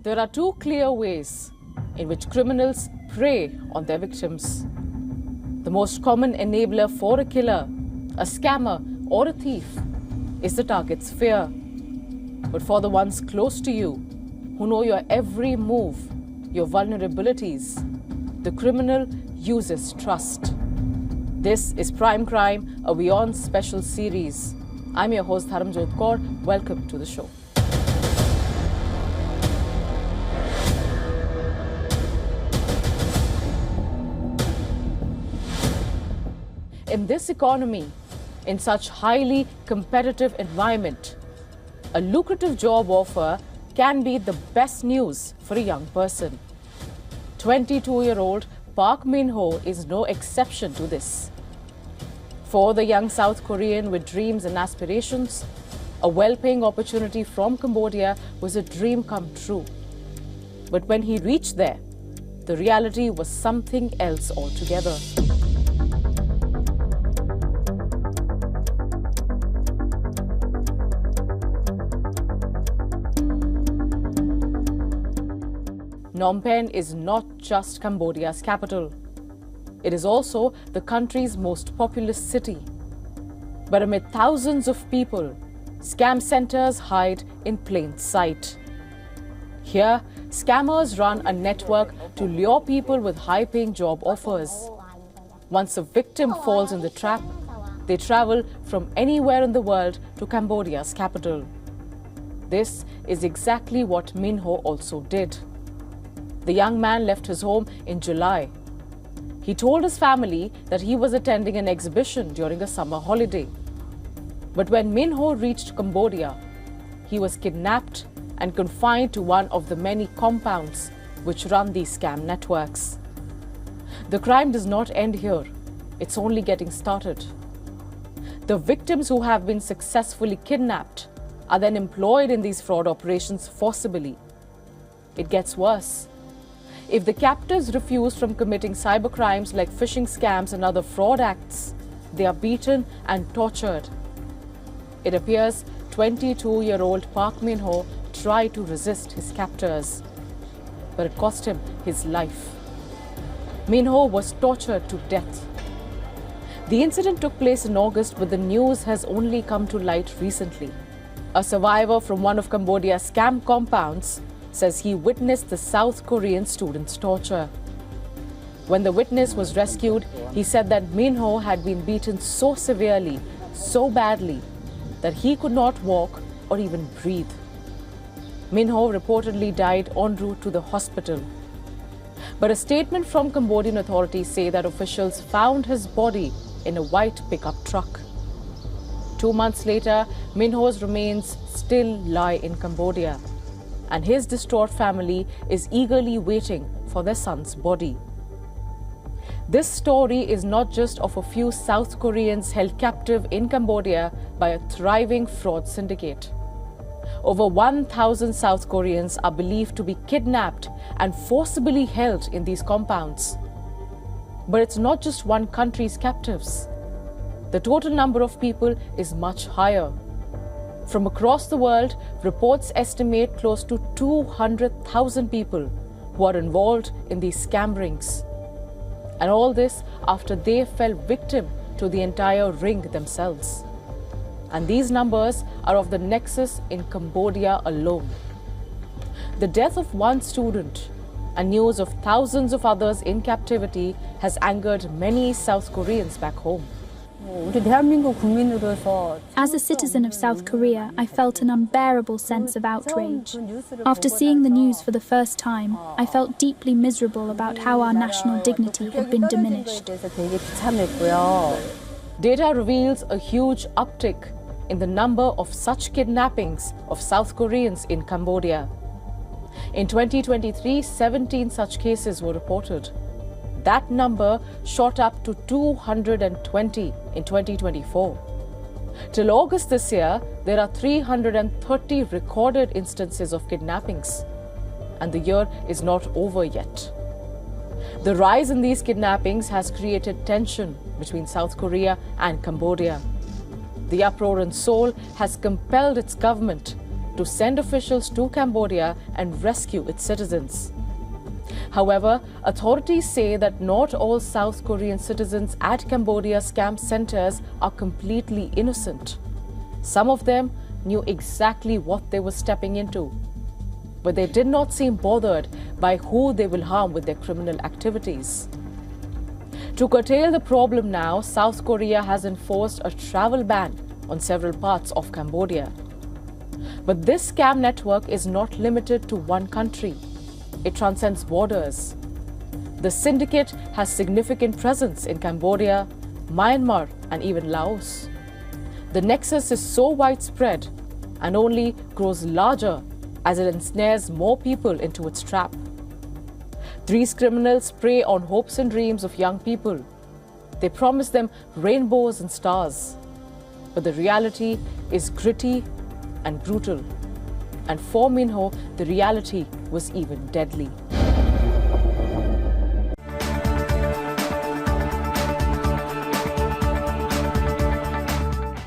There are two clear ways in which criminals prey on their victims. The most common enabler for a killer, a scammer, or a thief is the target's fear. But for the ones close to you, who know your every move, your vulnerabilities, the criminal uses trust. This is Prime Crime, a WION special series. I'm your host Dharamjot Kaur. Welcome to the show. In this economy, in such highly competitive environment, a lucrative job offer can be the best news for a young person. 22-year-old Park Min-ho is no exception to this. For the young South Korean with dreams and aspirations, a well-paying opportunity from Cambodia was a dream come true. But when he reached there, the reality was something else altogether. Phnom Penh is not just Cambodia's capital. It is also the country's most populous city. But amid thousands of people, scam centers hide in plain sight. Here, scammers run a network to lure people with high-paying job offers. Once a victim falls in the trap, they travel from anywhere in the world to Cambodia's capital. This is exactly what Min-ho also did. The young man left his home in July. He told his family that he was attending an exhibition during a summer holiday. But when Min-ho reached Cambodia, he was kidnapped and confined to one of the many compounds which run these scam networks. The crime does not end here. It's only getting started. The victims who have been successfully kidnapped are then employed in these fraud operations forcibly. It gets worse. If the captives refuse from committing cybercrimes like phishing scams and other fraud acts, they are beaten and tortured. It appears 22-year-old Park Min-ho tried to resist his captors, but it cost him his life. Min-ho was tortured to death. The incident took place in August, but the news has only come to light recently. A survivor from one of Cambodia's scam compounds says he witnessed the South Korean student's torture. When the witness was rescued, he said that Min-ho had been beaten so severely, so badly, that he could not walk or even breathe. Min-ho reportedly died en route to the hospital. But a statement from Cambodian authorities say that officials found his body in a white pickup truck. 2 months later, Min-ho's remains still lie in Cambodia, and his distraught family is eagerly waiting for their son's body. This story is not just of a few South Koreans held captive in Cambodia by a thriving fraud syndicate. Over 1,000 South Koreans are believed to be kidnapped and forcibly held in these compounds. But it's not just one country's captives. The total number of people is much higher. From across the world, reports estimate close to 200,000 people who are involved in these scam rings. And all this after they fell victim to the entire ring themselves. And these numbers are of the nexus in Cambodia alone. The death of one student and news of thousands of others in captivity has angered many South Koreans back home. As a citizen of South Korea, I felt an unbearable sense of outrage. After seeing the news for the first time, I felt deeply miserable about how our national dignity had been diminished. Data reveals a huge uptick in the number of such kidnappings of South Koreans in Cambodia. In 2023, 17 such cases were reported. That number shot up to 220 in 2024. Till August this year, there are 330 recorded instances of kidnappings, and the year is not over yet. The rise in these kidnappings has created tension between South Korea and Cambodia. The uproar in Seoul has compelled its government to send officials to Cambodia and rescue its citizens. However, authorities say that not all South Korean citizens at Cambodia's camp centers are completely innocent. Some of them knew exactly what they were stepping into, but they did not seem bothered by who they will harm with their criminal activities. To curtail the problem now, South Korea has enforced a travel ban on several parts of Cambodia. But this scam network is not limited to one country. It transcends borders. The Syndicate has significant presence in Cambodia, Myanmar, and even Laos. The nexus is so widespread and only grows larger as it ensnares more people into its trap. These criminals prey on hopes and dreams of young people. They promise them rainbows and stars. But the reality is gritty and brutal. And for Minho, the reality was even deadly.